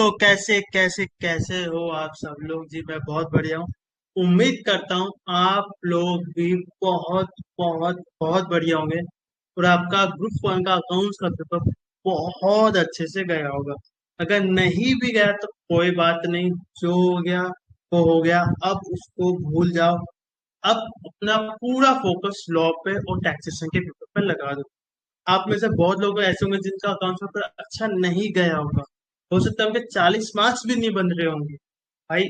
दोस्तों, कैसे कैसे कैसे हो आप सब लोग। जी मैं बहुत बढ़िया हूँ। उम्मीद करता हूँ आप लोग भी बहुत बहुत बहुत बढ़िया होंगे और आपका ग्रुप वन का अकाउंट्स का पेपर बहुत अच्छे से गया होगा। अगर नहीं भी गया तो कोई बात नहीं, जो हो गया वो हो गया, अब उसको भूल जाओ। अब अपना पूरा फोकस लॉ पे और टैक्सेशन के पेपर पे लगा दो। आप में से बहुत लोग ऐसे होंगे जिनका अकाउंट्स पेपर अच्छा नहीं गया होगा। हो सकता है उनके 40 मार्क्स भी नहीं बन रहे होंगे। भाई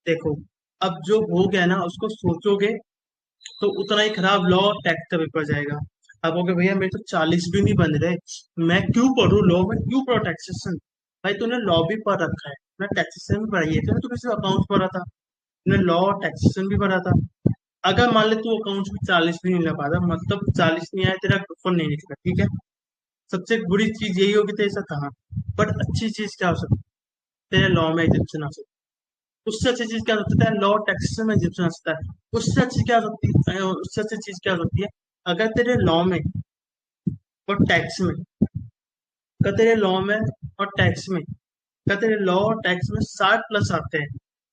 देखो, अब जो हो गया ना उसको सोचोगे तो उतना ही खराब लॉ टैक्स का पेपर जाएगा। आप कहोगे भैया मेरे तो 40 भी नहीं बन रहे, मैं क्यों पढ़ूं लॉ, में क्यों पढ़ूं टैक्सेशन। भाई तूने लॉ भी पढ़ रखा है ना, टैक्सेशन भी पढ़ाई है, तूने तो सिर्फ अकाउंट्स पढ़ा था, तूने लॉ टैक्सेशन भी पढ़ा था। अगर मान ले तू अकाउंट्स में 40 भी नहीं ला पाता, मतलब 40 नहीं आया, तेरा पेपर नहीं निकला, ठीक है। सबसे बुरी चीज यही होगी तेरे साथ, हाँ। बट अच्छी चीज क्या हो सकती है, तेरे लॉ में एग्जिबिशन आ सकती है। उससे अच्छी चीज क्या हो सकता है, लॉ टैक्सेशन में एग्जिबिशन आ सकता है। उससे अच्छी क्या हो सकती है, उससे अच्छी चीज क्या हो सकती है, अगर तेरे लॉ में और टैक्स में, अगर तेरे लॉ में और टैक्स में, अगर तेरे लॉ और टैक्स में 60 प्लस आते हैं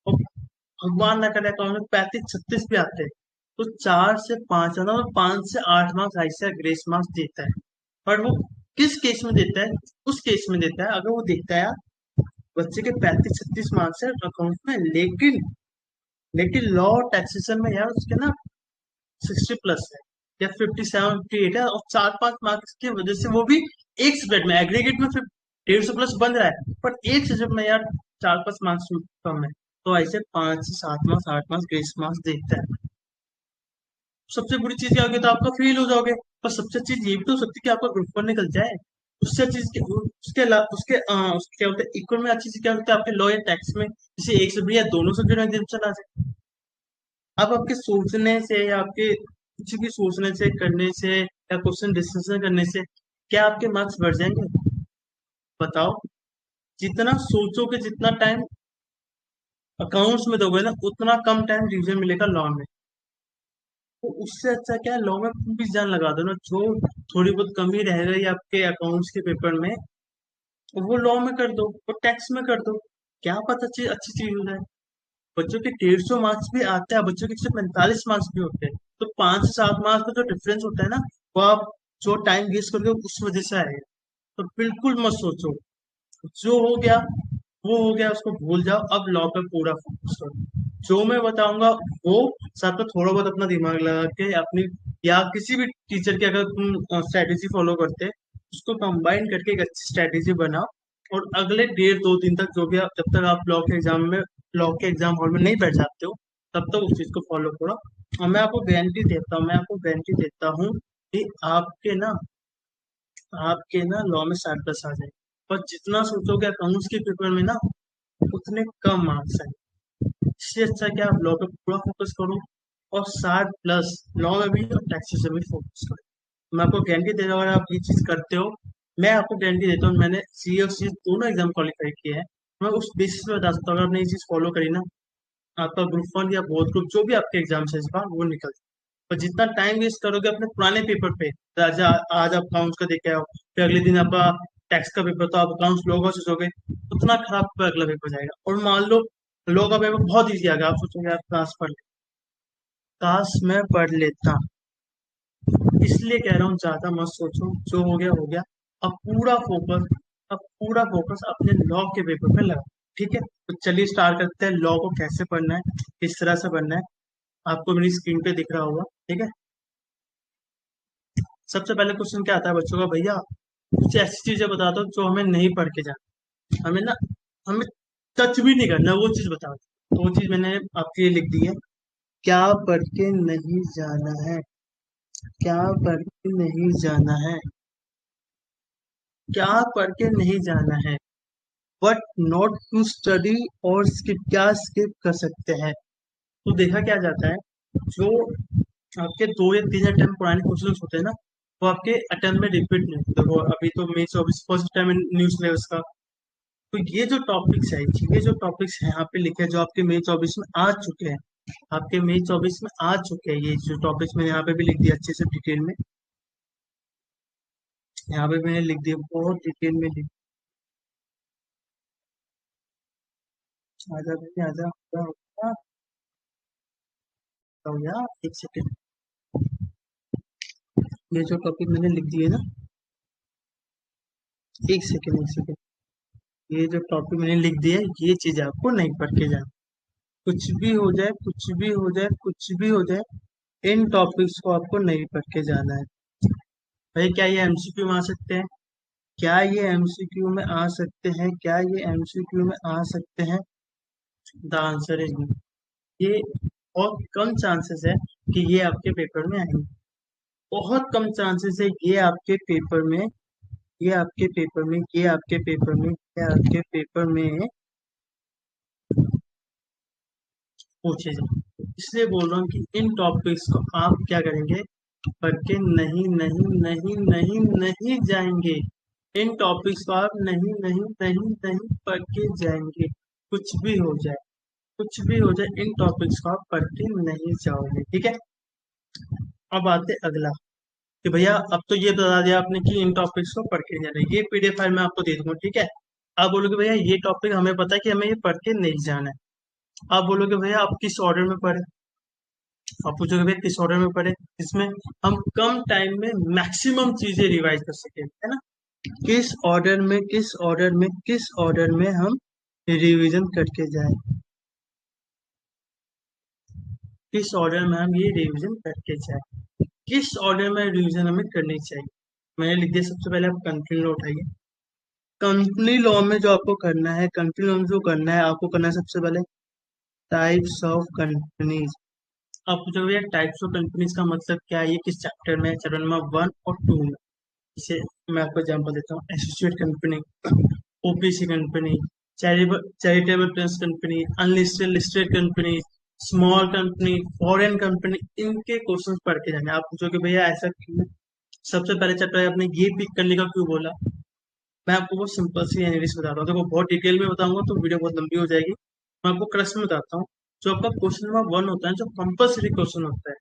और भगवान ना करे अकाउंट में 35 36 भी आते हैं, तो 4 से 5 आना और 5 से 8 मार्क्स ऐसा ग्रेस मार्क्स देता है। पर वो किस केस में देता है, उस केस में देता है अगर वो देखता है बच्चे के 35 36 मार्क्स है अकाउंट में, लेकिन लेकिन लॉ टैक्सेशन में यार उसके ना 60 प्लस है या 57 58 है, और 4 5 मार्क्स की वजह से वो भी एक सब्जेक्ट में, एग्रीगेट में फिर 150 प्लस बन रहा है, पर एक सब्जेक्ट में यार 4 5 मार्क्स कम है, तो ऐसे 5 से 7 मार्क्स 8 मार्क्स ग्रेस मार्क्स देता है। सबसे बुरी चीज क्या होगी, तो आपका फेल हो जाओगे। पर सबसे अच्छी चीज ये भी तो हो सकती है कि आपका ग्रुप पर निकल जाए। उससे अच्छी चीज उसके अलावा उसके क्या होता है, इक्वल में अच्छी चीज क्या होती है आपके लॉ या टैक्स में, जैसे एक सब्जेक्ट या दोनों सब्जेक्ट में एग्जाम्पशन आ जाए। अब आपके सोचने से या आपके कुछ भी सोचने से करने से या क्वेश्चन डिस्कशन करने से क्या आपके मार्क्स बढ़ जाएंगे? बताओ। जितना सोचोगे, जितना टाइम अकाउंट्स में दोगे ना, उतना कम टाइम रिवीजन मिलेगा लॉ में। तो उससे अच्छा क्या है, लॉ में पूरी जान लगा दो ना, जो थोड़ी बहुत कमी रह गई आपके अकाउंट्स के पेपर में वो लॉ में कर दो और टैक्स में कर दो। क्या पता चीज अच्छी चीज हो जाए। बच्चों के 150 मार्क्स भी आते हैं, बच्चों के 145 मार्क्स भी होते हैं, तो 5 से 7 मार्क्स का जो डिफरेंस होता है ना, वो आप जो टाइम वेस्ट करके उस वजह से आएगा। तो बिल्कुल मत सोचो, जो हो गया वो हो गया, उसको भूल जाओ। अब लॉ पे पूरा फोकस करो, जो मैं बताऊंगा वो साथ में थोड़ा बहुत अपना दिमाग लगा के अपनी या किसी भी टीचर की अगर तुम स्ट्रेटेजी फॉलो करते उसको कंबाइन करके एक अच्छी स्ट्रेटेजी बनाओ। और अगले 1.5 2 दिन तक जो भी जब तक आप लॉ के एग्जाम हॉल में नहीं बैठ जाते हो, तब तक उस चीज को फॉलो करो। और मैं आपको गारंटी देता हूँ कि आपके ना लॉ में 60 प्लस आ जाए। पर जितना सोचोगे अकाउंट्स के पेपर में ना, उतने कम मार्क्स आए। इससे अच्छा क्या, आप लॉ पे पूरा फोकस करो और 60 प्लस लॉ में भी और टैक्सेस में भी फोकस करो। मैं आपको गारंटी दे रहा हूँ, अगर आप ये चीज करते हो, मैं आपको गारंटी देता हूँ, मैंने सी और सी दोनों एग्जाम क्वालिफाई किए हैं। मैं उस बेसिस पे बता सकता हूँ, अगर आपने ये चीज फॉलो करी ना, आपका ग्रुप वन या बोर्ड ग्रुप जो भी आपके एग्जाम है इस बार वो निकल जाए। पर जितना टाइम वेस्ट करोगे अपने पुराने पेपर पे, आज आप अकाउंट्स का देखे आओ, फिर अगले दिन आपका टैक्स का पेपर, तो आप अकाउंट्स लोगों से सोचोगे, उतना खराब पे अगला पेपर जाएगा। और मान लो लोगों का पेपर बहुत ईजी आ गया, आप सोचोगे यार काश मैं पढ़ लेता। इसलिए कह रहा हूँ ज्यादा मत सोचो, जो हो गया हो गया। अब पूरा फोकस अब पूरा फोकस अपने लॉ के पेपर पे लगा। ठीक है, तो चलिए स्टार्ट करते हैं, लॉ को कैसे पढ़ना है, किस तरह से पढ़ना है। आपको मेरी स्क्रीन पे दिख रहा होगा, ठीक है। सबसे पहले क्वेश्चन क्या आता है बच्चों का, भैया कुछ ऐसी चीजें बता दो जो हमें नहीं पढ़ के जाना, हमें ना, हमें टच भी नहीं करना, वो चीज बताओ। तो वो चीज मैंने आपके लिए लिख दी है। क्या पढ़ के नहीं जाना है, क्या पढ़ के नहीं जाना है, क्या पढ़ के नहीं जाना है, बट नॉट टू स्टडी, और स्किप क्या स्किप कर सकते हैं। तो देखा क्या जाता है, जो आपके 2 या 3 अटेम्प्ट पुराने क्वेश्चन होते हैं ना, वो आपके अटेम्प्ट में रिपीट नहीं होते। वो अभी तो मई 24 फर्स्ट टाइम न्यूज सिलेबस का, तो ये जो टॉपिक्स है यहाँ पे लिखे हैं, जो आपके मई 24 में आ चुके हैं, आपके मई 24 में आ चुके हैं, ये जो टॉपिक्स मैंने यहाँ पे भी लिख दिया अच्छे से डिटेल में। यहाँ पे मैंने लिख दिया बहुत डिटेल में लिख आजा भाई आजा, हो गया। एक सेकेंड, ये जो टॉपिक मैंने लिख दिए ना, एक सेकेंड एक सेकेंड, ये जो टॉपिक मैंने लिख दिया है, ये चीज आपको नहीं पढ़ के जाना। कुछ भी हो जाए, कुछ भी हो जाए, कुछ भी हो जाए, इन टॉपिक्स को आपको नहीं पढ़ के जाना है। भाई क्या ये एमसीक्यू में आ सकते हैं? क्या ये एमसीक्यू में आ सकते हैं? क्या ये एमसीक्यू में आ सकते हैं? The answer is no. ये बहुत कम चांसेस है कि ये आपके पेपर में आएंगे। बहुत कम चांसेस है ये आपके पेपर में, ये आपके पेपर में, ये आपके पेपर में, ये आपके पेपर में पूछे जाए। इसलिए बोल रहा हूँ कि इन टॉपिक्स को आप क्या करेंगे, पढ़ के नहीं नहीं नहीं नहीं नहीं जाएंगे। इन टॉपिक्स को आप नहीं नहीं नहीं नहीं पढ़ के जाएंगे। कुछ भी हो जाए, कुछ भी हो जाए, इन टॉपिक्स को आप पढ़ के नहीं जाओगे, ठीक है। अब आते अगला, कि भैया अब तो ये बता दिया आपने कि इन टॉपिक्स को पढ़ के नहीं जाना है, ये पीडीएफ फाइल मैं आपको दे दूंगा, ठीक है। आप बोलोगे भैया ये टॉपिक हमें पता है कि हमें ये पढ़ के नहीं जाना है। आप बोलोगे भैया आप किस ऑर्डर में पढ़े, आप पूछोगे भैया किस ऑर्डर में पढ़े, इसमें हम कम टाइम में मैक्सिमम चीजें रिवाइज कर सके, है ना। किस ऑर्डर में, किस ऑर्डर में, किस ऑर्डर में हम रिवीजन करके जाए, किस ऑर्डर में हम ये रिवीजन करके जाए, किस ऑर्डर में रिवीजन हमें करनी चाहिए। मैंने लिख दिया, सबसे पहले आप कंट्री लॉ उठाइए। कंपनी लॉ में जो आपको करना है, कंपनी लॉ में जो करना है, आपको करना है सबसे पहले टाइप्स ऑफ कंपनीज। आप पूछोगे भैया टाइप्स ऑफ कंपनीज का मतलब क्या है, ये किस चैप्टर में है? चैप्टर नंबर 1 और 2 में। इसे मैं आपको एग्जाम्पल देता हूँ, associate company, OPC company, charitable trust company, unlisted listed company, small company, foreign company, इनके क्वेश्चंस पढ़ के जाने। आप पूछोगे भैया ऐसा क्यों? सबसे पहले चैप्टर आपने ये पिक करने का क्यों बोला? मैं आपको बहुत सिंपल सी एनालिसिस बताता हूँ, देखो बहुत डिटेल में बताऊंगा तो वीडियो बहुत लंबी हो जाएगी। मैं आपको क्रक्स में बताता हूँ। जो आपका क्वेश्चन नंबर 1 होता है, जो कंपल्सरी क्वेश्चन होता है,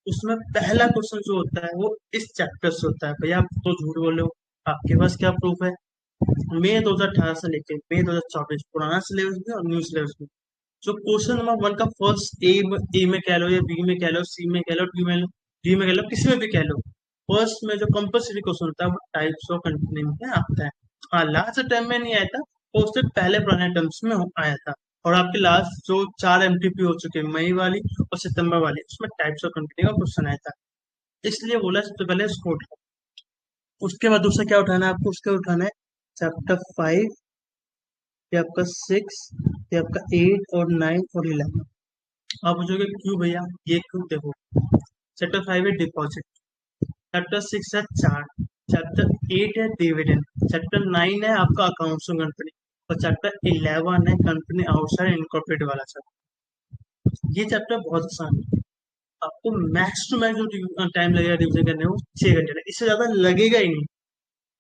उसमें पहला क्वेश्चन जो होता है वो इस चैप्टर से होता है। भैया आप तो झूठ बोले हो, आपके पास क्या प्रूफ है? मई 2018 से लेकर मई 2024, पुराना सिलेबस भी और न्यू सिलेबस भी, जो क्वेश्चन नंबर 1 का फर्स्ट ए में कह लो या बी में कह लो, सी में कह लो, डी में कह लो, किसी में भी कह लो, फर्स्ट में जो कंपल्सरी क्वेश्चन होता है वो टाइप्स ऑफ कंपनी में आता है। हाँ, लास्ट टर्म में नहीं आया था, वो उससे पहले पुराने टर्म्स में आया था। और आपके लास्ट जो 4 एमटीपी हो चुके हैं, मई वाली और सितंबर वाली, उसमें टाइप्स ऑफ कंपनी का क्वेश्चन आया था। इसलिए बोला सबसे पहले इसको उठाओ। उसके बाद दूसरा क्या उठाना है आपको? उसके उठाना है चैप्टर 5, ये आपका 6, ये आपका 8 और 9 और 11। आप पूछोगे क्यों भैया, ये क्यों? देखो, चैप्टर 5 है डिपॉजिट, चैप्टर 6 है चार्ट, चैप्टर 8 है डिविडेंड, चैप्टर 9 है आपका अकाउंट्स कंपनी, और चैप्टर 11 है कंपनी आउटसाइड इनकॉर्पोरेट वाला चैप्टर। ये चैप्टर बहुत आसान है। आपको मैक्स टू मैक्स जो टाइम लगेगा रिविजन करने को 6 घंटे का, इससे ज्यादा लगेगा ही नहीं।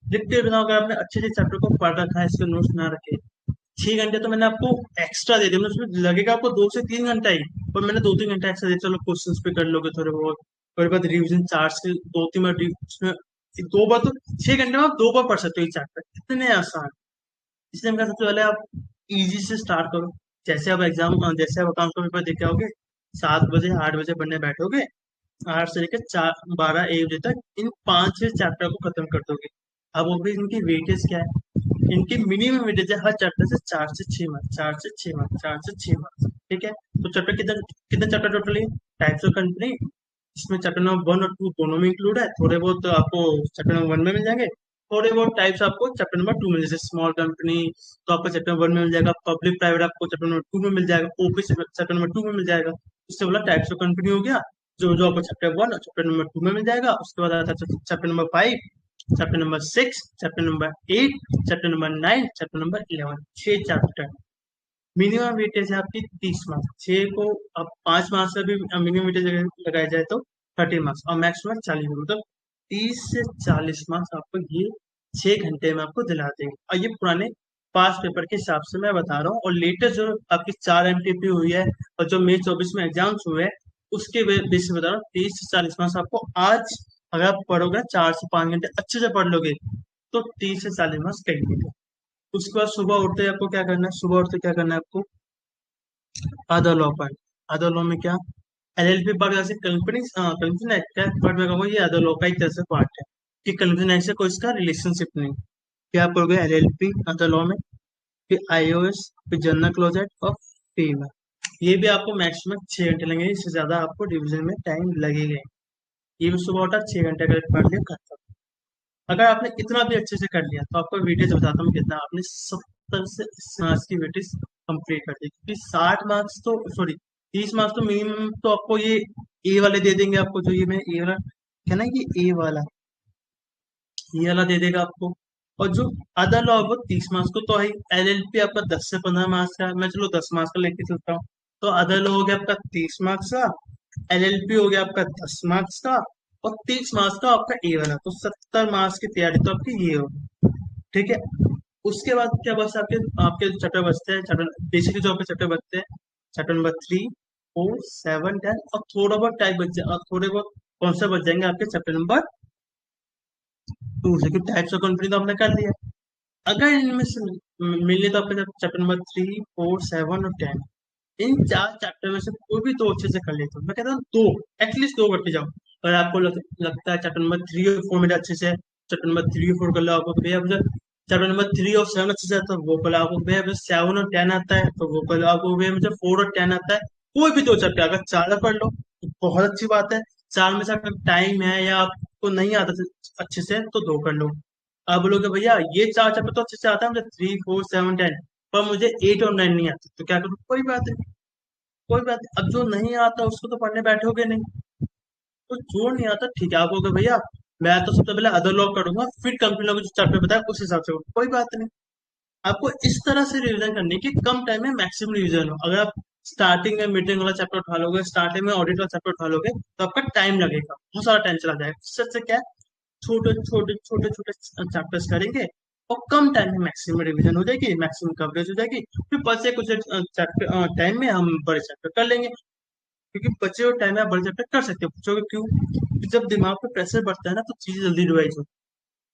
लिखते बताओ, अगर आपने अच्छे से चैप्टर को पढ़ रखा है, इसके नोट्स बना रखे, 6 घंटे तो मैंने आपको एक्स्ट्रा दे दिया, मतलब उसमें लगेगा आपको 2 से 3 घंटा ही, और मैंने 2-3 घंटा एक्स्ट्रा दिया, चलो क्वेश्चंस पे कर लोगे थोड़े बहुत। और बाद रिवीजन चार्ट से 2-3 बार उसमें 2 बार, तो 6 घंटे में आप 2 बार पढ़ सकते हो ये चैप्टर, इतने आसान। इसलिए मैं सबसे पहले आप इजी से स्टार्ट करो। जैसे आप अकाउंट का पेपर देके आओगे, 7 बजे 8 बजे पढ़ने बैठोगे, 8 से लेकर 4, 12, 1 बजे तक इन 5 6 चैप्टर को खत्म कर दोगे। अब वो भी इनकी वेटेज क्या है, इनकी मिनिमम वेटेज है हर चैप्टर से 4 से 6 मार्क्स, 4 से 6 मार्क्स, 4 से 6 मार्क्स, ठीक है। तो चैप्टर कितने कितने chapter totally? Types of company, इसमें चैप्टर नंबर 1 और 2 दोनों में इंक्लूड है, थोड़े बहुत तो आपको चैप्टर नंबर 1 में मिल जाएंगे, थोड़े बहुत टाइप्स आपको चैप्टर नंबर 2 में, जैसे स्मॉल कंपनी तो आपको चैप्टर नंबर 1 में मिल जाएगा, पब्लिक प्राइवेट आपको चैप्टर नंबर 2 में मिल जाएगा, ओपी चैप्टर नंबर 2 में मिल जाएगा। इससे बोला टाइप्स ऑफ कंपनी हो गया, जो जो आपको चैप्टर 1 और चैप्टर नंबर 2 में मिल जाएगा। उसके बाद आता है chapter number 5, chapter number 6, chapter number 8, chapter number 9, chapter number 11, 6 chapter. Minimum weightage है आपकी 30 मार्क्स, 6 को अब 5 मार्क्स का भी मिनिमम वेटेज लगाया जाए तो 30 मार्क्स, और मैक्सिमम 40, मतलब 30 से 40 मार्क्स आपको ये 6 घंटे में आपको दिला देंगे। और ये पुराने पास पेपर के हिसाब से मैं बता रहा हूँ, और लेटेस्ट जो आपकी 4 एमटीपी हुई है और जो मई 24 में एग्जाम्स हुए हैं, उसके बेस से बता रहा हूँ, 30 से 40 मार्क्स आपको आज अगर आप पढ़ोगे 4 से 5 घंटे अच्छे से पढ़ लोगे, तो 30 से 40 मार्क्स कहीं। उसके बाद सुबह उठते ही आपको क्या करना है? सुबह उठते क्या करना है आपको? Other law part. Other law में क्या, एलएलपी पार्ट जैसे कंपनी एक्ट है, बट मैं कहूँगा ये अदर लॉ का एक तरह से पार्ट है कि कंपनी एक्ट से कोई इसका रिलेशनशिप नहीं। क्या आप पढ़ोगे एलएलपी अदर लॉ में, फिर आईओएस, फिर जनरल क्लोजेट और फीमा। ये भी आपको मैक्सिमम 6 घंटे लगेंगे, इससे ज्यादा आपको डिवीजन में टाइम लगेगा। ये भी सुबह उठा 6 घंटे अगर पढ़ लिया खत्म। अगर आपने इतना भी अच्छे से कर लिया तो आपको वेटेज बताता हूँ कितना आपने 70 से 80 मार्क्स की वेटेज कंप्लीट कर दी, क्योंकि 60 मार्क्स तो सॉरी 30 मार्क्स तो मिनिमम तो आपको ये ए वाले दे देंगे आपको, जो ये मैं ए वाला क्या ना, ये ए वाला ये वाला दे देगा आपको। और जो अदर लॉ वो 30 मार्क्स को तो है। एलएलपी आपका 10 से 15 मार्क्स का है, मैं चलो 10 मार्क्स का लेके चलता हूँ। तो अदर लॉ हो गया आपका 30 मार्क्स का, एलएलपी हो गया आपका 10 मार्क्स का, और 30 मार्क्स का आपका ए वाला, तो 70 मार्क्स की तैयारी तो आपकी ये होगी। ठीक है। उसके बाद क्या बस आपके आपके चैप्टर बचते हैं, चैप्टर बेसिकली जो आपके चैप्टर बचते हैं, चैप्टर नंबर 3, 4, 7, 10, और थोड़ा बहुत टाइप बच जाए, और थोड़े बहुत कॉन्सेप्ट बच जाएंगे आपके चैप्टर नंबर 2 से, क्योंकि टाइप्स ऑफ कंपनी तो हमने कर लिया। अगर इनमें से मिले तो आपके चैप्टर नंबर 3, 4, 7 और 10, इन 4 चैप्टर में से कोई भी दो अच्छे से कर लेते हो, मैं कहता हूँ दो, एटलीस्ट दो करके जाओ। अगर आपको लगता है चैप्टर नंबर 3 और 4 मेरे अच्छे से, चैप्टर नंबर 3 और 4 कर लो, आपको तो भैया मुझे चैप्टर नंबर 3 और 7 अच्छे से आता है, वो कर लो। आपको भैया मुझे 7 और 10 आता है तो वो कर लो। आपको भैया मुझे 4 और 10 आता है, कोई भी दो चैप्टर अगर चार पढ़ लो तो बहुत अच्छी बात है। चार में से अगर टाइम है या आपको नहीं आता अच्छे से तो दो कर लो। आप बोलोगे भैया ये 4 चैप्टर तो अच्छे से आता है मुझे, 3, 4, 7, 10, पर मुझे 8 और 9 नहीं आते, तो क्या करूँ, कोई बात नहीं, कोई बात नहीं। अब जो नहीं आता उसको तो पढ़ने बैठोगे नहीं, तो जो नहीं आता ठीक है, आप कहोगे भैया मैं तो सबसे पहले अदर लॉ करूंगा, फिर कंप्यूटर लॉ जो चैप्टर बताया उस हिसाब से करूंगा। कोई बात नहीं। आपको इस तरह से रिवीजन करनी कि कम टाइम में मैक्सिमम रिवीजन हो। अगर आप स्टार्टिंग में मीटिंग वाला चैप्टर उठा लोगे, स्टार्टिंग में ऑडिट वाला चैप्टर उठा लोगे, तो आपका टाइम लगेगा, बहुत सारा टाइम चला जाएगा। इससे अच्छा क्या है, छोटे छोटे छोटे छोटे चैप्टर्स करेंगे और कम टाइम में मैक्सिमम रिवीजन हो जाएगी, मैक्सिमम कवरेज हो जाएगी। फिर बचे कुछ चैप्टर टाइम में हम बड़े चैप्टर कर लेंगे, क्योंकि बचे हुए टाइम में आप बड़े चैप्टर कर सकते हो। पूछोगे क्यों, क्योंकि जब दिमाग पे प्रेशर बढ़ता है ना तो चीजें जल्दी रिवाइज होती है।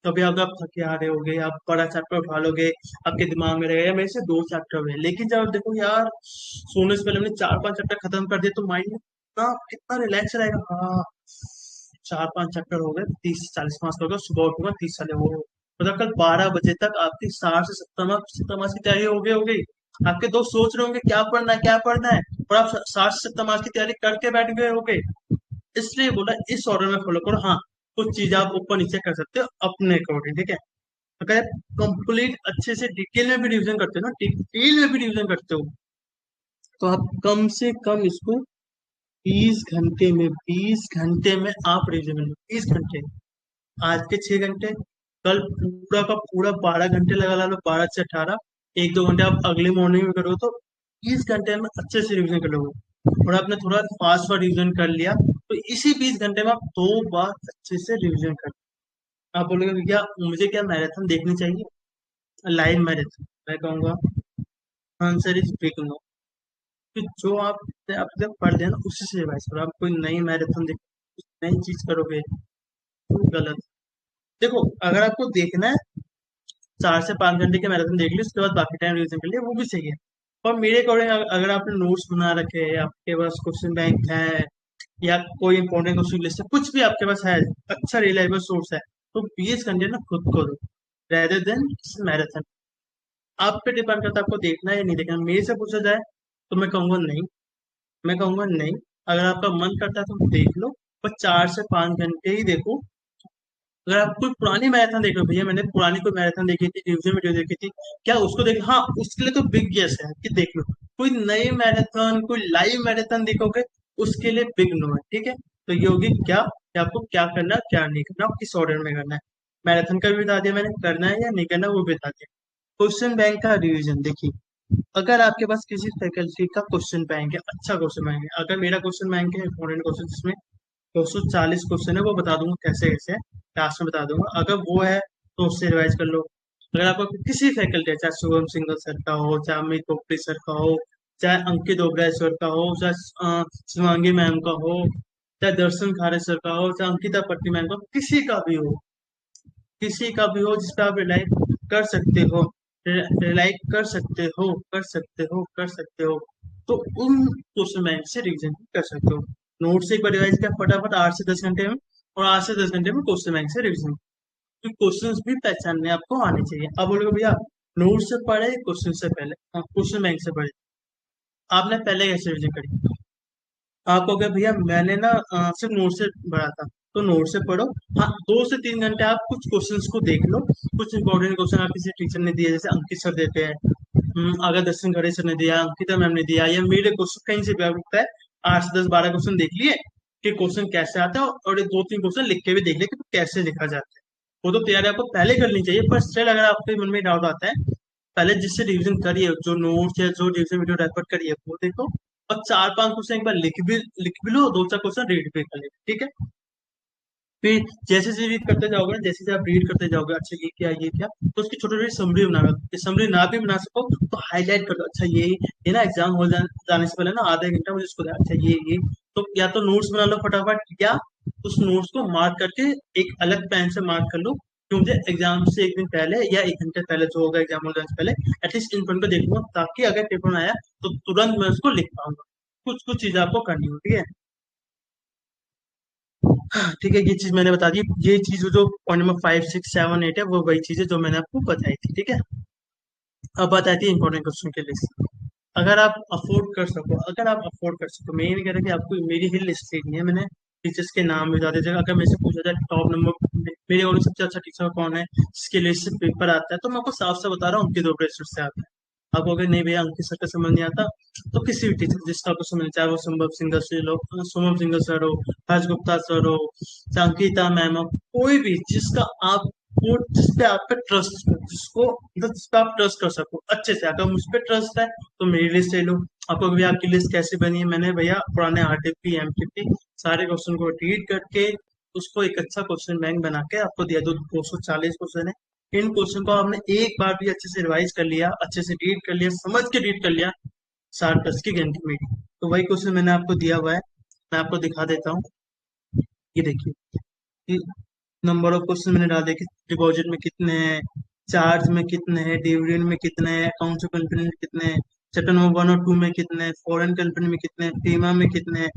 कभी अगर आप थके आ रहे होगे, आप बड़ा चैप्टर उठा लोगे, आपके दिमाग में रहेगा या मेरे से 2 चैप्टर हुए, लेकिन जब आप देखो यार सोने से पहले हमने 4-5 चैप्टर खत्म कर दिए, तो माइंड में कितना कितना रिलैक्स रहेगा। हाँ 4-5 चैप्टर हो गए, 30 से 40 मार्क्स हो गए, सुबह उठूंगा 30 साल हो, मतलब कल 12 बजे तक आपकी 60 से 70 मार्क्स की तैयारी हो गई। आपके दोस्त सोच रहे होंगे क्या पढ़ना है क्या पढ़ना है, और आप 60 से 70 मार्क्स की तैयारी करके बैठ गए होगे। इसलिए बोला इस ऑर्डर में फॉलो करो। हाँ कुछ चीजें आप ऊपर नीचे कर सकते हो अपने अकॉर्डिंग, ठीक है। अगर आप कंप्लीट अच्छे से डिटेल में भी रिवीजन करते हो ना, डिटेल में भी रिवीजन करते हो, तो आप कम से कम इसको 20 घंटे में आप रिवीजन कर लो, 20 घंटे। आज के 6 घंटे, कल पूरा का पूरा 12 घंटे लगा ला लो, 12 से 18, 1-2 घंटे आप अगले मॉर्निंग में करो, तो 20 घंटे में अच्छे से रिवीजन कर लोगे। और आपने थोड़ा फास्ट फास्ट रिवीजन कर लिया तो इसी 20 घंटे में आप 2 बार अच्छे से रिवीजन कर। आप बोलोगे भैया मुझे क्या मैराथन देखनी चाहिए, लाइव मैराथन, मैं कहूँगा आंसर इज बिग नो। कि जो आप जब पढ़ लेना उसी से रिवाइज करो। आप कोई नई मैराथन देख, नई चीज करोगे तो गलत। देखो अगर आपको देखना है 4 से 5 घंटे के मैराथन देख ली, उसके बाद बाकी टाइम रिवीजन कर लिया, वो भी सही है। पर मेरे अकॉर्डिंग अगर आपने नोट्स बना रखे हैं, आपके पास क्वेश्चन बैंक है, या कोई इंपॉर्टेंट क्वेश्चन लिस्ट है, कुछ भी आपके पास है, अच्छा रिलायबल सोर्स है, तो 20 घंटे ना खुद को दो, रेदर देन मैराथन। आप पे डिपेंड करता है आपको देखना है या नहीं देखना। मेरे से पूछा जाए तो मैं कहूंगा नहीं, मैं कहूंगा नहीं। अगर आपका मन करता है तो देख लो, पर 4 से 5 घंटे ही देखो। अगर आप कोई पुरानी मैराथन देख रहे हो, भैया मैंने पुरानी कोई मैराथन देखी थी, रिविजन वीडियो देखी थी, क्या उसको देख, हाँ उसके लिए तो बिग यस है कि देख लो। कोई नई मैराथन कोई लाइव मैराथन देखोगे उसके लिए बिग नो है, ठीक है। तो ये होगी क्या कि आपको क्या करना है क्या नहीं करना, और किस ऑर्डर में करना है। मैराथन का भी बता दिया मैंने, करना है या नहीं करना वो भी बता दिया। क्वेश्चन बैंक का रिवीजन देखिए, अगर आपके पास किसी फैकल्टी का क्वेश्चन बैंक है, अच्छा क्वेश्चन बैंक है, अगर मेरा क्वेश्चन बैंक है इंपॉर्टेंट क्वेश्चन जिसमें 240 क्वेश्चन है, वो बता दूंगा कैसे कैसे है, क्लास में बता दूंगा। अगर वो है तो उससे रिवाइज कर लो। अगर आपको किसी फैकल्टी है, चाहे शुभम सिंगल सर का हो, चाहे अमित पोपटी सर का हो, चाहे अंकित ओबराय सर का हो, चाहे शिवांगी मैम का हो, चाहे दर्शन खारे सर का हो, चाहे अंकिता पट्टी मैम का हो, किसी का भी हो, किसी का भी हो जिस पे आप रिलाई कर सकते हो, रिलाई कर सकते हो, कर सकते हो, कर सकते हो। तो उन क्वेश्चन बैंक से रिवीजन कर सकते हो। नोट से एक बार रिवाइज किया फटाफट 8 से 10 घंटे में, और 8 से 10 घंटे में क्वेश्चन बैंक से रिवीजन। तो क्वेश्चंस भी पहचानने आपको आने चाहिए। अब बोलोगे भैया नोट से पढ़े क्वेश्चन से पहले, क्वेश्चन बैंक से पढ़े, आपने पहले कैसे रिवीजन करी? आपको क्या भैया मैंने ना सिर्फ नोट से पढ़ा था, तो नोट से पढ़ो। हाँ, 2 से 3 घंटे आप कुछ क्वेश्चंस को देख लो। कुछ इंपॉर्टेंट क्वेश्चन आप किसी टीचर ने दिए, जैसे अंकित सर देते हैं, अगर दर्शन खड़े सर ने दिया, अंकिता मैम ने दिया, या मेरे क्वेश्चन कहीं से भी आप लिखता है, 8 से 10 12 क्वेश्चन देख लिए कि क्वेश्चन कैसे आता है, और ये 2 3 क्वेश्चन लिख के भी देख लिए कि कैसे लिखा जाता है। वो तो तैयारी आपको पहले करनी चाहिए, पर स्टिल अगर आपके मन में डाउट आता है, पहले जिससे रिवीजन करिए, जो नोट्स या जो रिवीजन वीडियो रेफर करिए वो देखो, और 4 5 क्वेश्चन एक बार लिख भी लो, 2 4 क्वेश्चन रीड भी कर ले, ठीक है? फिर जैसे जैसे रीड करते जाओगे ना, जैसे जैसे आप रीड करते जाओगे, अच्छा ये क्या, तो उसकी छोटी छोटी समरी बना लो। समरी ना भी बना सको तो हाईलाइट कर दो, अच्छा ये ना एग्जाम हो जाने से पहले ना आधा एक घंटा मुझे इसको अच्छा ये। तो या तो नोट्स बना लो फटाफट, या उस नोट्स को मार्क करके एक अलग पेन से मार्क कर लो कि मुझे एग्जाम से एक दिन पहले या 1 घंटे पहले जो होगा एग्जाम हो जाने से पहले एटलीस्ट इन पॉइंट को देखूंगा, ताकि अगर पेपर में आया तो तुरंत मैं उसको लिख पाऊंगा। कुछ कुछ चीजें आपको करनी हो, ठीक है? ठीक है, ये चीज मैंने बता दी। ये चीज जो पॉइंट नंबर 5 6 7 8 है, वो वही चीज है जो मैंने आपको बताई थी, ठीक है? अब बताती है इंपॉर्टेंट क्वेश्चन के लिस्ट। अगर आप अफोर्ड कर सको, मैं ये नहीं कह रहा कि आपको मेरी ही लिस्ट लेनी है। मैंने टीचर्स के नाम भी बता दिए थे। अगर मेरे से पूछा जाए टॉप नंबर मेरे और सबसे अच्छा टीचर कौन है जिसके लिस्ट से पेपर आता है, तो मैं आपको साफ साफ बता रहा हूँ, उनके 2 से आता है। आपको अगर नहीं भैया अंकित सर का समझ नहीं आता, तो किसी भी टीचर जिसका आपको समझ, चाहे वो सोमम सिंगर सर हो, हर्ष गुप्ता सर हो, चाहे अंकिता मैम हो, कोई भी जिसका आप वो जिस पे आप पे ट्रस्ट हो, जिसको मतलब जिस पे आप ट्रस्ट कर सको अच्छे से। अगर मुझ पे ट्रस्ट है तो मेरी लिस्ट ले लो। आपको भैया आपकी लिस्ट कैसे बनी है? मैंने भैया पुराने आरटीपी एमटीपी सारे क्वेश्चन को रीड करके उसको एक अच्छा क्वेश्चन बैंक बना के आपको दिया। 240 क्वेश्चन है। इन क्वेश्चन को आपने एक बार भी अच्छे से रिवाइज कर लिया, अच्छे से रीड कर लिया, समझ के रीड कर लिया, 60 प्लस की गारंटी मेरी। तो वही क्वेश्चन मैंने आपको दिया हुआ है, मैं आपको दिखा देता हूँ। ये देखिए कि नंबर ऑफ क्वेश्चन मैंने डाल दिया कि डिपॉजिट में कितने हैं, चार्ज में कितने हैं, डिविडेंड में कितने हैं, अकाउंट्स ऑफ कंपनी में कितने हैं, चैप्टर नंबर 1 और 2 में कितने हैं, फॉरेन कंपनी में कितने हैं, बीमा में कितने हैं,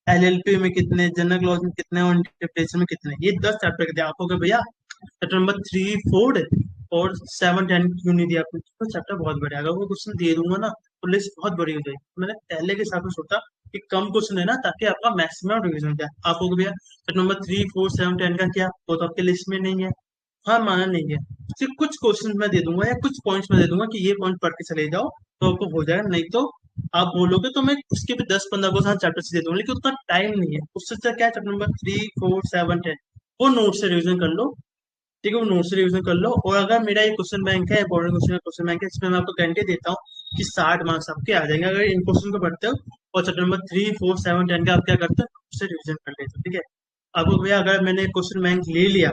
एलएलपी में कितने, जनरल क्लॉज में कितने, और इंटरप्रिटेशन में कितने। ये 10 चैप्टर के दिए आपको कि भैया चैप्टर नंबर 3 4 और 7 10 क्यों नहीं दिया आपने? तो चैप्टर बहुत बड़ा है, अगर वो क्वेश्चन दे दूंगा ना तो लिस्ट बहुत बड़ी हो जाएगी। मैंने पहले के हिसाब से सोचा कि कम क्वेश्चन है ना, ताकि आपका मैक्सिमम रिविजन हो जाए। आपको भैया चैप्टर नंबर 3 4 7 10 का क्या, वो तो आपके लिस्ट में नहीं है। हाँ, माना नहीं है। सिर्फ कुछ क्वेश्चन मैं दे दूंगा या कुछ पॉइंट्स मैं दे दूंगा कि ये पॉइंट पढ़ के चले जाओ, तो आपको हो जाएगा। नहीं तो आप बोलोगे तो मैं उसके भी 10 15 को चैप्टर से दे दूंगा, लेकिन उतना टाइम नहीं है। उससे अच्छा क्या है, चैप्टर नंबर 3 4 7 10 वो नोट से रिविजन कर लो, ठीक है? वो नोट से रिविजन कर लो। और अगर मेरा ये क्वेश्चन बैंक है, इंपॉर्टेंट क्वेश्चन बैंक है, इसमें मैं आपको गारंटी देता हूँ कि 60 मार्क्स आपके आ जाएंगे अगर इन क्वेश्चन को पढ़ते हो। और चैप्टर नंबर 3 4 7 10 का आप क्या करते हो, उससे रिविजन कर लेते हो, ठीक है? अब भैया अगर मैंने क्वेश्चन बैंक ले लिया,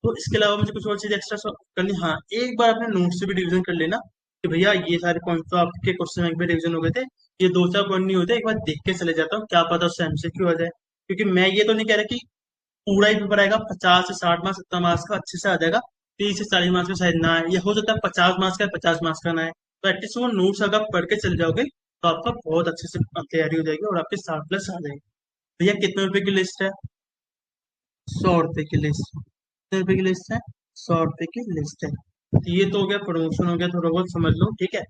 तो इसके अलावा मुझे कुछ और चीज एक्स्ट्रा करनी। हाँ, एक बार अपने नोट से भी रिवीजन कर लेना कि भैया ये सारे पॉइंट तो आपके क्वेश्चन बैंक में रिवीजन हो गए थे, ये 2 4 पॉइंट नहीं होते, एक बार देख के चले जाता हूँ, क्या पता उससे एमसीक्यू आ जाए। क्योंकि मैं ये तो नहीं कह रहा कि पूरा ही पेपर आएगा 50 से 60 मार्क्स 70 मार्क्स का अच्छे से आ जाएगा, 30 से 40 मार्क्स का शायद ना आए, या हो सकता है 50 मार्क्स का 50 मार्क्स का ना आए। तो एटलीस्ट वो नोट्स अगर पढ़ के चल जाओगे तो आपका बहुत अच्छे से तैयारी हो जाएगी और आपके 60 प्लस आ जाएगी। भैया कितने रुपए की लिस्ट है? 100 रुपए की लिस्ट। कितने रुपए की लिस्ट है? 100 रुपए की लिस्ट है। तो ये तो हो गया, प्रमोशन हो गया, थोड़ा बहुत समझ लो, ठीक है?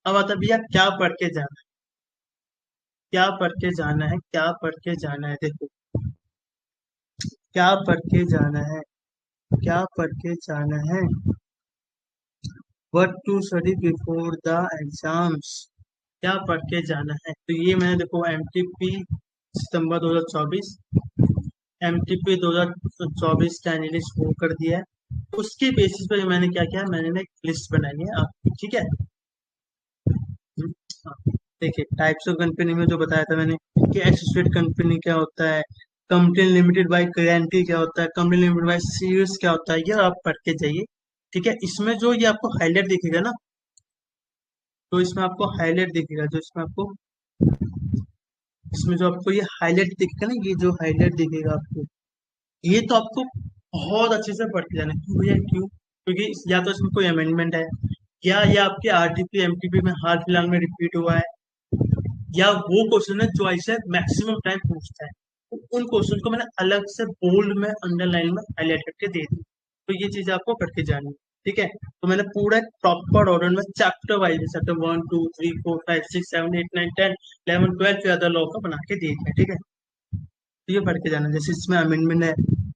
अब आता है भैया क्या पढ़ के जाना है, क्या पढ़ के जाना है, क्या पढ़ के जाना है? देखो क्या पढ़ के जाना है, क्या पढ़ के जाना है। What to study before the exams, क्या पढ़ के जाना है। तो ये मैंने देखो एमटीपी सितंबर 2024, एमटीपी 2024 का एनालिस्ट वो कर दिया है। उसके बेसिस पे मैंने क्या किया, मैंने ना एक लिस्ट बनाई है आपकी, ठीक है? हाँ, देखिए टाइप्स ऑफ कंपनी में जो बताया था मैंने कि एसोसिएट कंपनी क्या होता है, कंपनी लिमिटेड बाय गारंटी क्या होता है, कंपनी लिमिटेड बाय सीरीज क्या होता है, ये आप पढ़ के जाइए, ठीक है? इसमें जो ये आपको हाईलाइट दिखेगा ना, तो इसमें आपको हाईलाइट दिखेगा, जो इसमें आपको इसमें जो आपको ये हाईलाइट दिखेगा ना, ये जो हाईलाइट दिखेगा आपको, ये तो आपको बहुत अच्छे से पढ़ के जाना है। क्यों भैया, क्यों? क्योंकि या तो इसमें कोई अमेंडमेंट है, या ये आपके आरटीपी एमटीपी में हाल फिलहाल में रिपीट हुआ है, या वो क्वेश्चन है जो ऐसे मैक्सिमम टाइम पूछता है। तो उन क्वेश्चन को मैंने अलग से बोल्ड में अंडरलाइन में हाईलाइट करके दे दी। तो ये चीज आपको करके जानी है। ठीक है, तो मैंने पूरा एक प्रॉपर ऑर्डर में चैप्टर वाइज चैप्टर 1 2 3 4 5 6 7 8 9 10 11 12 फिर अदर लॉ का बना के दे दिया। ठीक है, तो ये पढ़ के जाना है। जैसे इसमें अमेंडमेंट है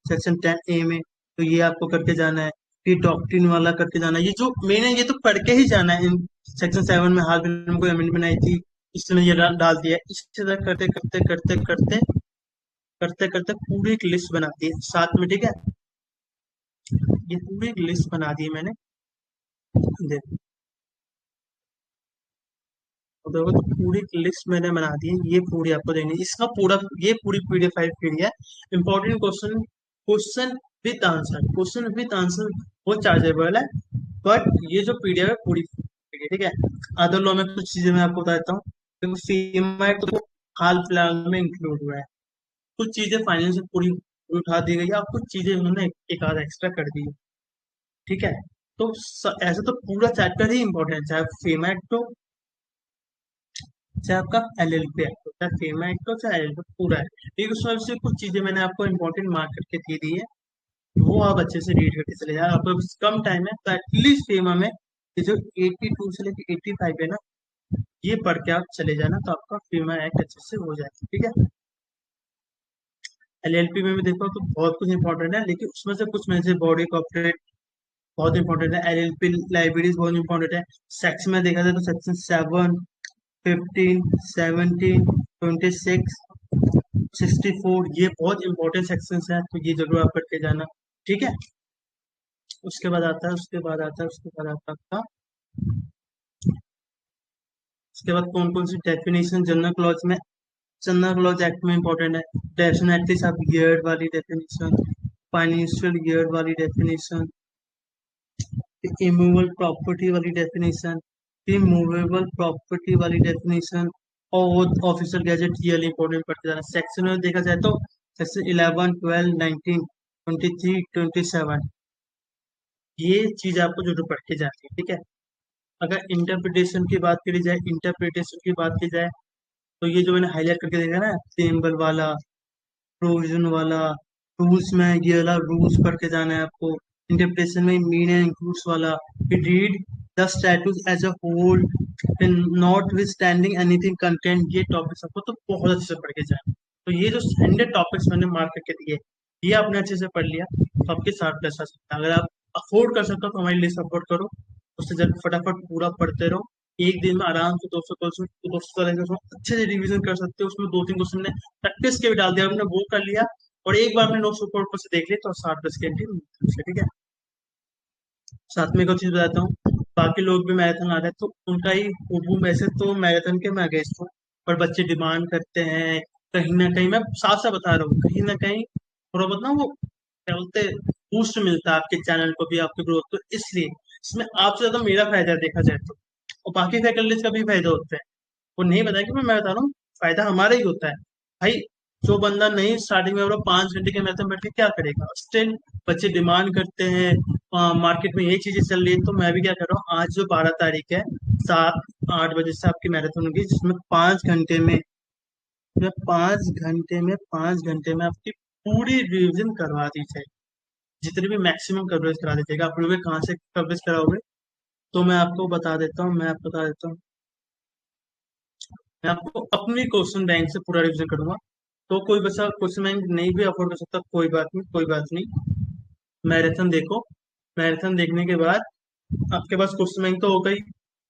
सेक्शन 10A में, तो ये आपको करके जाना है। फिर डॉक्ट्रिन वाला करके जाना है। ये जो मेन है ये तो पढ़ के ही जाना है। इन सेक्शन 7 में हाल फिलहाल में कोई अमेंडमेंट आई थी, इसने ये डाल दिया। इसी तरह करते करते करते करते करते करते पूरी एक लिस्ट बना दी है साथ में। ठीक है, ये पूरी एक लिस्ट बना दी है मैंने। देखो, तो देखो, तो पूरी लिस्ट मैंने बना दी है। ये पूरी आपको देनी है। इसका पूरा ये पूरी पीडीएफ फाइल पीडी है। Important question, question with answer वो चार्जेबल है। बट ये जो पीडीएफ है पूरी free है। ठीक है, अदर लॉ में कुछ चीजें मैं आपको बता देता हूँ। देखो, फीमेट तो हाल फिलहाल में इंक्लूड हुआ है। कुछ चीजें फाइनेंस से पूरी उठा दी गई है, और कुछ चीजें उन्होंने एक आधा एक्स्ट्रा कर दी है। ठीक है, तो ऐसे तो पूरा चैप्टर ही इंपॉर्टेंट है, चाहे फीमेट हो चाहे आपका एलएलपी एक्ट हो, चाहे फेमा एक्ट हो चाहे एलएलपी, पूरा है। लेकिन उसमें से कुछ चीजें मैंने आपको इंपॉर्टेंट मार्क करके दे दी है, वो आप अच्छे से रीड करके चले जाए। आपको बस कम टाइम है तो एटलीस्ट फेमा में ये जो 82 से लेकर 85 है ना, ये पढ़ के आप चले जाना, तो आपका फेमा एक्ट अच्छे से हो जाएगा। ठीक है, एलएलपी में भी देखो तो बहुत कुछ इंपॉर्टेंट है, लेकिन उसमें से कुछ में से बॉडी कॉर्पोरेट बहुत इंपॉर्टेंट है, एलएलपी लाइब्रेरीज बहुत इंपॉर्टेंट है। सेक्शन में देखा जाए तो सेक्शन 7, 15, 17, 26, 64, ये बहुत इंपॉर्टेंट सेक्शंस हैं, तो ये जरूर आप करके जाना। ठीक है, उसके बाद कौन कौन सी डेफिनेशन जनरल क्लॉज में, जनरल क्लॉज एक्ट में इंपॉर्टेंट है। डेफिनेशन एटलीस्ट आप ईयर वाली डेफिनेशन, फाइनेंशियल ईयर वाली डेफिनेशन, इमूवेबल प्रॉपर्टी वाली डेफिनेशन, इमूवेबल प्रॉपर्टी वाली डेफिनेशन, और ऑफिशियल गैजेट, ये वाली इंपॉर्टेंट पढ़ते जाना। सेक्शन में देखा जाए तो सेक्शन 11, 12, 19, 23, 27, ये चीज आपको जो पढ़ के जाती है। ठीक है, अगर इंटरप्रिटेशन की बात करी जाए, इंटरप्रिटेशन की बात की जाए, तो ये जो मैंने हाईलाइट करके देखा ना, प्रेम्बल वाला, प्रोविजन वाला, रूल्स में ये वाला रूल्स पढ़ के जाना है आपको। इंटरप्रिटेशन में मीन एंड इंक्लूड्स वाला, read the statute as a whole, notwithstanding anything content, ये टॉपिक्स आपको तो बहुत अच्छे से पढ़ के जाना। तो ये जो 100 टॉपिक्स मैंने मार्क करके दिए, ये आपने अच्छे से पढ़ लिया तो आपके 60 प्लस आ सकता है। अगर आप अफोर्ड कर सकते हो तो हमारी लिस्ट अफोर्ड करो, उससे जब फटाफट पूरा पढ़ते रहो। एक दिन में आराम से 200 क्वेश्चन उसमें अच्छे से रिवीजन कर सकते हो। उसमें 2 3 क्वेश्चन ने प्रैक्टिस के भी डाल दिया, हमने वो कर लिया, और एक बार हमने नोट्स ऊपर ऊपर से देख लिया, तो 60 प्लस की। ठीक है, साथ में एक और चीज बताता हूँ, बाकी लोग भी मैराथन आ रहे हैं तो उनका ही हूबहू, वैसे तो मैराथन के मैं अगेंस्ट हूँ, पर बच्चे डिमांड करते हैं। कहीं ना कहीं मैं साफ साफ बता रहा हूँ, कहीं ना कहीं थोड़ा बहुत ना वो क्या बोलते, बूस्ट मिलता है आपके चैनल को भी, आपके ग्रोथ को, इसलिए इसमें आपसे ज्यादा मेरा फायदा है देखा जाए तो, और बाकी फैकल्टीज का भी फायदा होता है। वो नहीं बताया कि मैं बता रहा हूँ, फायदा हमारा ही होता है भाई। जो बंदा नहीं स्टार्टिंग में 5 घंटे के मैराथन बैठ के क्या करेगा, स्टिल बच्चे डिमांड करते हैं, मार्केट में यही चीजें चल रही है, तो मैं भी क्या कर रहा हूँ, आज जो 12 तारीख है, 7 8 बजे से आपकी मैराथन होगी, जिसमें 5 घंटे में, 5 घंटे में आपकी पूरी रिविजन करवा दी जाए। जितनी भी मैक्सिमम कवरेज करा दीजिएगा। आप लोग कहाँ से कवरेज कराओगे, तो मैं आपको बता देता हूँ, मैं आपको अपनी क्वेश्चन बैंक से पूरा रिविजन करूंगा। तो कोई बच्चा क्वेश्चन बैंक नहीं भी अफोर्ड कर सकता, कोई बात नहीं, कोई बात नहीं। मैराथन देखो, मैराथन देखने के बाद आपके पास क्वेश्चन बैंक तो होगा ही।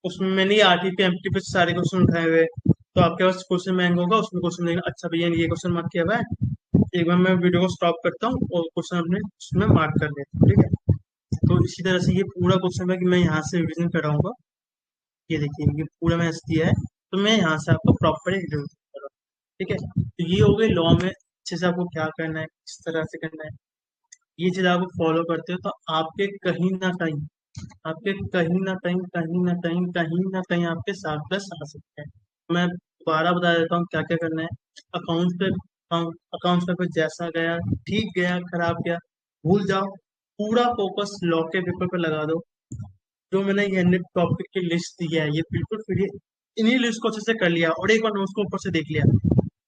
उसमें मैंने आरटी पे एमटी पे सारे क्वेश्चन उठाए हुए हैं। तो आपके पास क्वेश्चन बैंक होगा, उसमें क्वेश्चन देखना, अच्छा भैया ने ये क्वेश्चन मार्क किया हुआ है, एक बार मैं वीडियो को स्टॉप करता हूँ और क्वेश्चन अपने उसमें मार्क कर लेता हूँ। ठीक है, तो इसी तरह से ये पूरा क्वेश्चन बैंक मैं यहाँ से रिविजन कराऊंगा। ये देखिए, ये पूरा मैंने दिया है, तो मैं यहाँ से आपको प्रॉपर एक रिविजन कर रहा हूँ। ठीक है, तो ये हो गई लॉ में अच्छे से आपको क्या करना है, किस तरह से करना है। ये चीज आप फॉलो करते हो तो आपके कहीं ना कहीं, आपके कहीं ना कहीं आपके 7 प्लस आ सकते हैं। मैं दोबारा बता देता हूँ क्या क्या करना है। अकाउंट्स पे कुछ जैसा गया, ठीक गया, खराब गया, भूल जाओ, पूरा फोकस लॉ के पेपर पे लगा दो। जो मैंने ये 100 टॉपिक की लिस्ट दी है ये बिल्कुल फ्री है। इन्हीं लिस्ट को अच्छे से कर लिया और एक बार नोट्स को ऊपर से देख लिया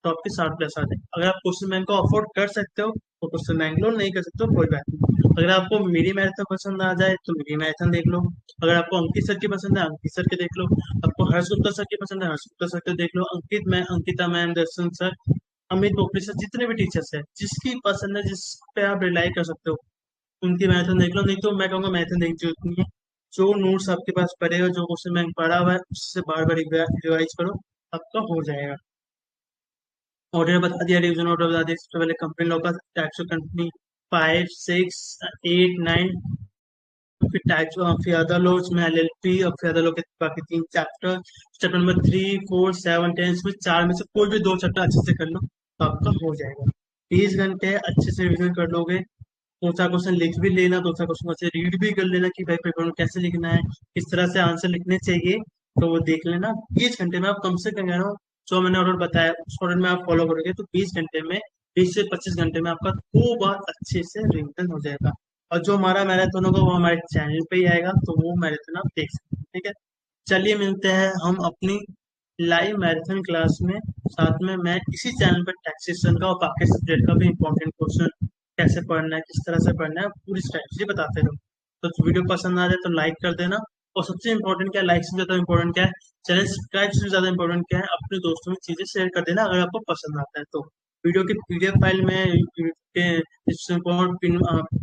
तो आपके 60 प्लस आ जाए। अगर आप क्वेश्चन बैंक को अफोर्ड कर सकते हो तो क्वेश्चन बैंक लो, नहीं कर सकते हो कोई बात नहीं। अगर आपको मेरी मैराथन पसंद आ जाए तो मेरी मैराथन देख लो। अगर आपको अंकित सर की पसंद है अंकित सर के देख लो। आपको हर्ष गुप्ता सर की पसंद है हर्ष गुप्ता सर के देख लो। अंकिता मैम, दर्शन सर, अमित पोखरी सर, जितने भी टीचर्स हैं जिसकी पसंद है जिस पे आप रिलाई कर सकते हो उनकी मैराथन देख लो। नहीं तो मैं कहूँगा मैराथन देखने की जरूरत नहीं है। जो नोट्स आपके पास पड़े हो, जो क्वेश्चन बैंक पढ़ा हुआ है उससे बार बार रिवाइज करो, आपका हो जाएगा। ऑर्डर बता दिया, रिवीजन ऑर्डर बता दिया। सबसे पहले कंपनी लॉ का टाइप्स ऑफ कंपनी 5, 6, 8, 9, फिर टाइप्स ऑफ फिर अदर लॉज में एलएलपी और फिर अदर लॉ के बाकी 3 चैप्टर। चैप्टर नंबर 3, 4, 7, 10 में 4 में से कोई भी 2 चैप्टर अच्छे से कर लो तो आपका हो जाएगा। 20 घंटे अच्छे से रिविजन कर लोगे। 2 4 क्वेश्चन लिख भी लेना, 2 4 क्वेश्चन अच्छे रीड भी कर लेना कि भाई पेपर में कैसे लिखना है, किस तरह से आंसर लिखने चाहिए, तो वो देख लेना। 20 घंटे में आप कम से कम कह रहा हूँ जो मैंने ऑर्डर बताया उस ऑर्डर में आप फॉलो करोगे तो 20 घंटे में, 20 से 25 घंटे में आपका 2 बार अच्छे से रिविजन हो जाएगा। और जो हमारा मैराथन होगा वो हमारे चैनल पे ही आएगा तो वो मैराथन आप देख सकते हैं। ठीक है, चलिए मिलते हैं हम अपनी लाइव मैराथन क्लास में। साथ में मैं इसी चैनल पर टैक्सेशन का और बाकी सब्जेक्ट का भी इंपॉर्टेंट क्वेश्चन कैसे पढ़ना है, किस तरह से पढ़ना है, पूरी स्ट्रैटेजी बताते रहो। तो वीडियो पसंद आ जाए तो लाइक कर देना। और सबसे इंपॉर्टेंट क्या है, लाइक से ज्यादा इंपॉर्टेंट क्या है, चैनल सब्सक्राइब से ज्यादा इंपॉर्टेंट क्या है, अपने दोस्तों में चीजें शेयर कर देना अगर आपको पसंद आता है तो। वीडियो की पीडीएफ फाइल में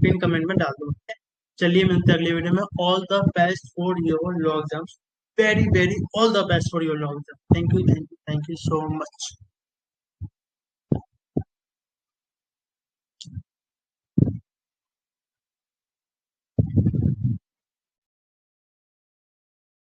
पिन कमेंट में डाल दो। चलिए मिलते हैं अगली वीडियो में। All the best for your law exams, very very all the best for your law exam. Thank you, thank you, thank you so much.